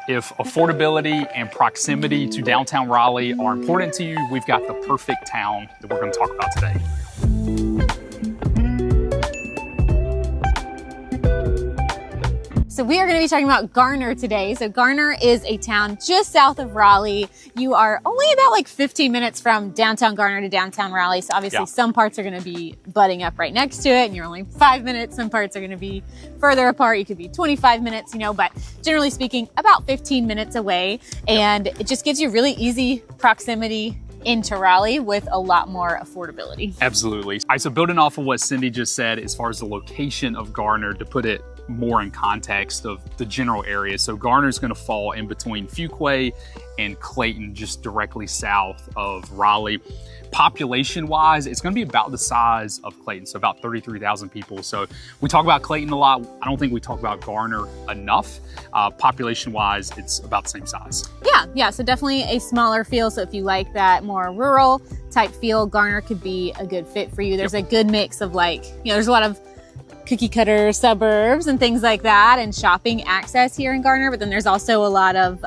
If affordability and proximity to downtown Raleigh are important to you, we've got the perfect town that we're going to talk about today. So we are going to be talking about Garner today. So Garner is a town just south of Raleigh. You are only about like 15 minutes from downtown Garner to downtown Raleigh. So obviously some parts are going to be butting up right next to it and you're only 5 minutes. Some parts are going to be further apart. You could be 25 minutes, you know, but generally speaking, about 15 minutes away. And it just gives you really easy proximity into Raleigh with a lot more affordability. Absolutely. All right, so building off of what Cindy just said, as far as the location of Garner, to put it more in context of the general area. So Garner is going to fall in between Fuquay and Clayton, just directly south of Raleigh. Population wise, it's going to be about the size of Clayton, so about 33,000 people. So we talk about Clayton a lot. I don't think we talk about Garner enough. Population wise, it's about the same size. Yeah, so definitely a smaller feel. So if you like that more rural type feel, Garner could be a good fit for you. There's a good mix of like, you know, there's a lot of cookie cutter suburbs and things like that and shopping access here in Garner, but then there's also a lot of,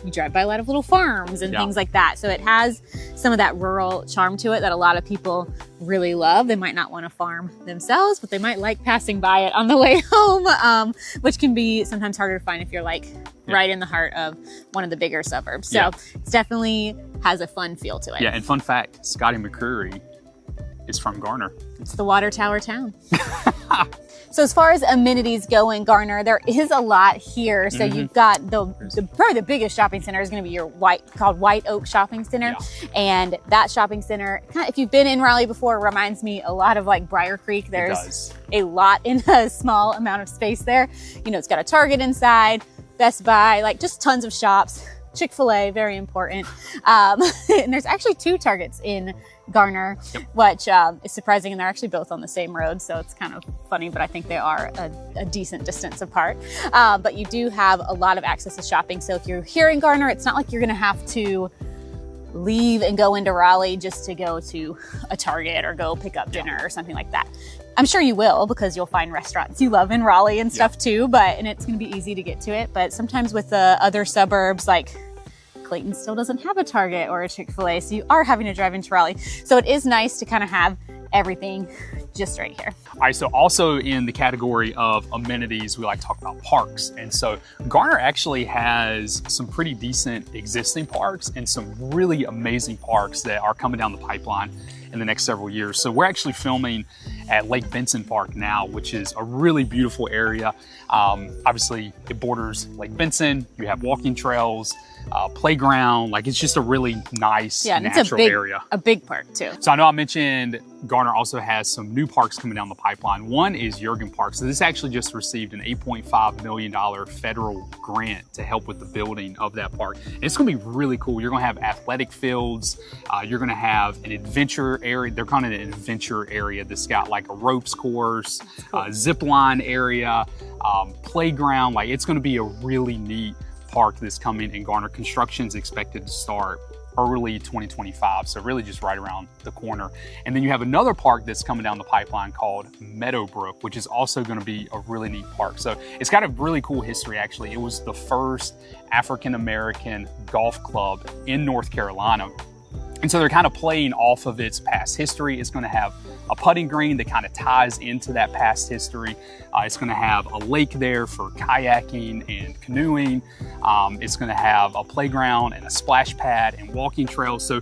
you drive by a lot of little farms and things like that. So it has some of that rural charm to it that a lot of people really love. They might not want to farm themselves, but they might like passing by it on the way home, which can be sometimes harder to find if you're like right in the heart of one of the bigger suburbs. So it definitely has a fun feel to it. Yeah, and fun fact, Scotty McCreery is from Garner. It's the water tower town. So as far as amenities go in Garner, there is a lot here. So you've got probably the biggest shopping center is going to be your called White Oak Shopping Center. And that shopping center, if you've been in Raleigh before, reminds me a lot of like Briar Creek. There's a lot in a small amount of space there. You know, it's got a Target inside, Best Buy, like just tons of shops. Chick-fil-A, very important. And there's actually 2 Targets in Garner, which is surprising, and they're actually both on the same road, so it's kind of funny, but I think they are a decent distance apart. But you do have a lot of access to shopping, so if you're here in Garner, it's not like you're gonna have to leave and go into Raleigh just to go to a Target or go pick up dinner or something like that. I'm sure you will, because you'll find restaurants you love in Raleigh and stuff too, and it's gonna be easy to get to it. But sometimes with the other suburbs, like Clayton still doesn't have a Target or a Chick-fil-A, so you are having to drive into Raleigh. So it is nice to kind of have everything just right here. All right, so also in the category of amenities, we like to talk about parks. And so Garner actually has some pretty decent existing parks and some really amazing parks that are coming down the pipeline in the next several years. So we're actually filming at Lake Benson Park now, which is a really beautiful area. Obviously, it borders Lake Benson. You have walking trails, playground. Like, it's just a really nice natural area. A big park too. So I know I mentioned Garner also has some new parks coming down the pipeline. One is Jurgen Park. So this actually just received an $8.5 million federal grant to help with the building of that park. And it's gonna be really cool. You're gonna have athletic fields. You're gonna have an adventure area. They're calling it an adventure area that's got like a ropes course, zip line area, playground. Like, it's gonna be a really neat park that's coming in Garner. Construction is expected to start early 2025, so really just right around the corner. And then you have another park that's coming down the pipeline called Meadowbrook, which is also going to be a really neat park. So it's got a really cool history, actually. It was the first African-American golf club in North Carolina. And so they're kind of playing off of its past history. It's going to have a putting green that kind of ties into that past history. It's going to have a lake there for kayaking and canoeing. It's going to have a playground and a splash pad and walking trails. So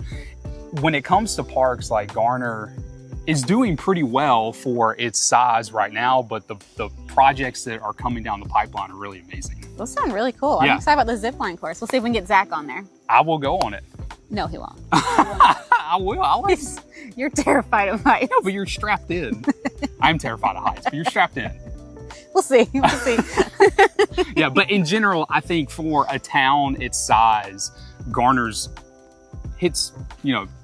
when it comes to parks, like, Garner is doing pretty well for its size right now, but the projects that are coming down the pipeline are really amazing. Those sound really cool. I'm excited about the zip line course. We'll see if we can get Zach on there. I will go on it. No, he won't. I will. I like it. You're terrified of heights. No, but you're strapped in. I'm terrified of heights, but you're strapped in. We'll see. We'll see. Yeah, but in general, I think for a town its size, Garner's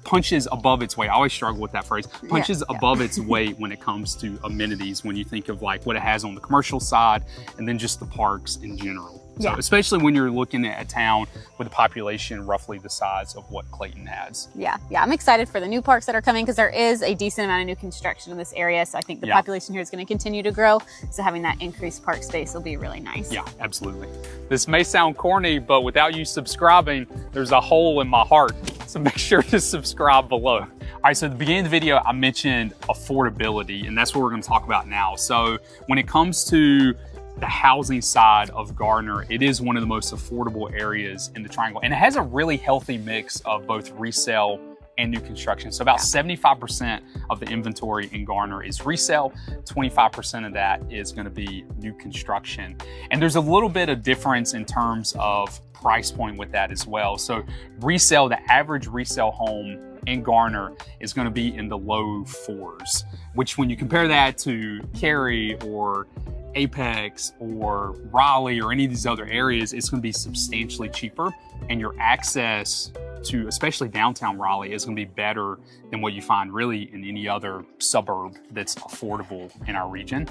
punches above its weight. I always struggle with that phrase. Punches above its weight when it comes to amenities, when you think of like what it has on the commercial side and then just the parks in general. So Yeah. especially when you're looking at a town with a population roughly the size of what Clayton has. Yeah, I'm excited for the new parks that are coming because there is a decent amount of new construction in this area. So I think the population here is going to continue to grow. So having that increased park space will be really nice. Yeah, absolutely. This may sound corny, but without you subscribing, there's a hole in my heart. So make sure to subscribe below. All right, so at the beginning of the video, I mentioned affordability, and that's what we're going to talk about now. So when it comes to the housing side of Garner, it is one of the most affordable areas in the Triangle, and it has a really healthy mix of both resale and new construction. So about 75% of the inventory in Garner is resale, 25% of that is going to be new construction. And there's a little bit of difference in terms of price point with that as well. So resale, the average resale home in Garner is going to be in the low fours, which when you compare that to Cary or Apex or Raleigh or any of these other areas, it's going to be substantially cheaper, and your access to especially downtown Raleigh is going to be better than what you find really in any other suburb that's affordable in our region.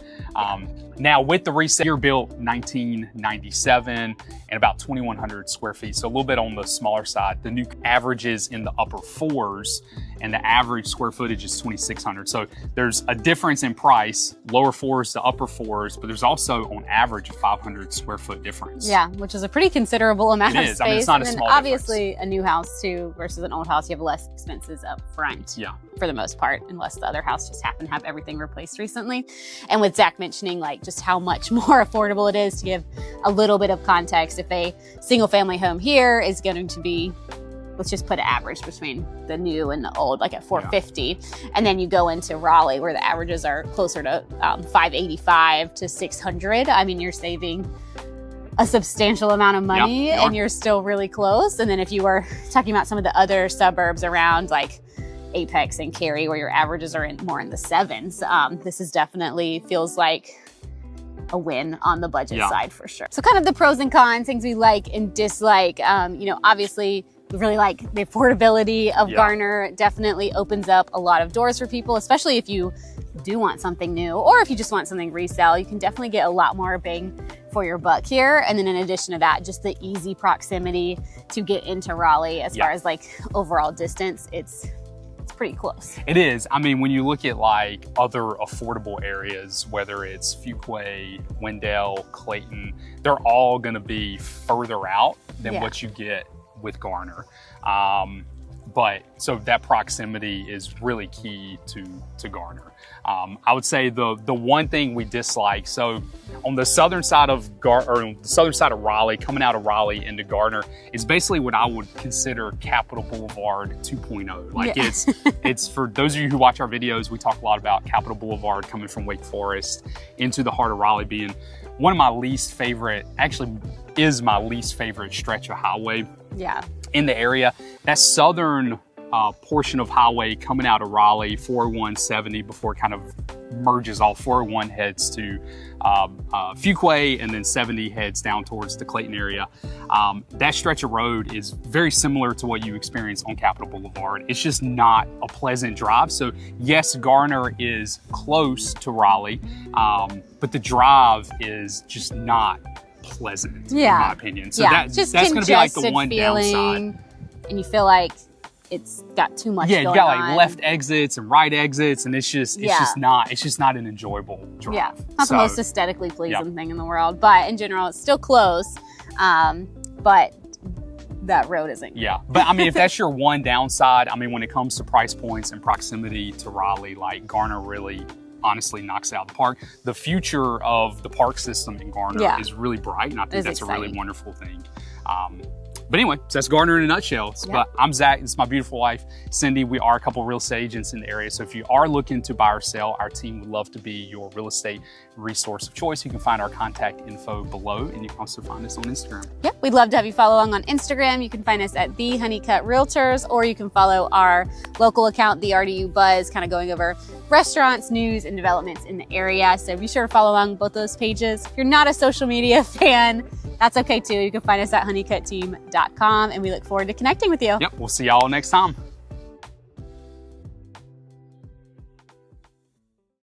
Now with the resale, you're built 1997 and about 2,100 square feet, so a little bit on the smaller side. The new average is in the upper fours, and the average square footage is 2,600. So there's a difference in price, lower fours to upper fours, but there's also on average a 500 square foot difference. Yeah, which is a pretty considerable amount of space. I mean, it's not a and small then obviously difference. A new house too versus an old house, you have less expenses up front. Yeah. For the most part, unless the other house just happened to have everything replaced recently. And with Zach mentioning like just how much more affordable it is, to give a little bit of context, if a single family home here is going to be, let's just put an average between the new and the old, like at 450. And then you go into Raleigh where the averages are closer to 585 to 600. I mean, you're saving a substantial amount of money and you're still really close. And then if you were talking about some of the other suburbs around like Apex and Cary where your averages are more in the sevens, this is definitely feels like a win on the budget side for sure. So kind of the pros and cons, things we like and dislike. You know, obviously we really like the affordability of Garner. Definitely opens up a lot of doors for people, especially if you do want something new or if you just want something resale. You can definitely get a lot more bang for your buck here. And then in addition to that, just the easy proximity to get into Raleigh as far as like overall distance, it's pretty close. It is. I mean, when you look at like other affordable areas, whether it's Fuquay, Wendell, Clayton, they're all going to be further out than what you get with Garner. But so that proximity is really key to Garner. I would say the one thing we dislike, so on the southern side of Raleigh, coming out of Raleigh into Garner, is basically what I would consider Capitol Boulevard 2.0. Like it's for those of you who watch our videos, we talk a lot about Capitol Boulevard coming from Wake Forest into the heart of Raleigh being one of my least favorite, actually is my least favorite stretch of highway in the area. That southern portion of highway coming out of Raleigh, 40170, before it kind of merges all. 401 heads to Fuquay, and then 70 heads down towards the Clayton area. That stretch of road is very similar to what you experience on Capitol Boulevard. It's just not a pleasant drive. So yes, Garner is close to Raleigh, but the drive is just not pleasant in my opinion. So that's going to be like the one downside. And you feel like it's got too much going you got like on. left exits and right exits, and it's just not an enjoyable drive. Yeah, not the most aesthetically pleasing thing in the world, but in general, it's still close. But that road isn't. Yeah, but I mean, if that's your one downside, I mean, when it comes to price points and proximity to Raleigh, like Garner really honestly knocks it out of the park. The future of the park system in Garner is really bright, and I think that's exciting. A really wonderful thing. But anyway, so that's Garner in a nutshell. But I'm Zach, this is my beautiful wife, Cindy. We are a couple of real estate agents in the area. So if you are looking to buy or sell, our team would love to be your real estate resource of choice. You can find our contact info below, and you can also find us on Instagram. Yep, we'd love to have you follow along on Instagram. You can find us at The Honeycut Realtors, or you can follow our local account, The RDU Buzz, kind of going over restaurants, news, and developments in the area. So be sure to follow along both those pages. If you're not a social media fan, that's okay too. You can find us at honeycutteam.com, and we look forward to connecting with you. Yep, we'll see y'all next time.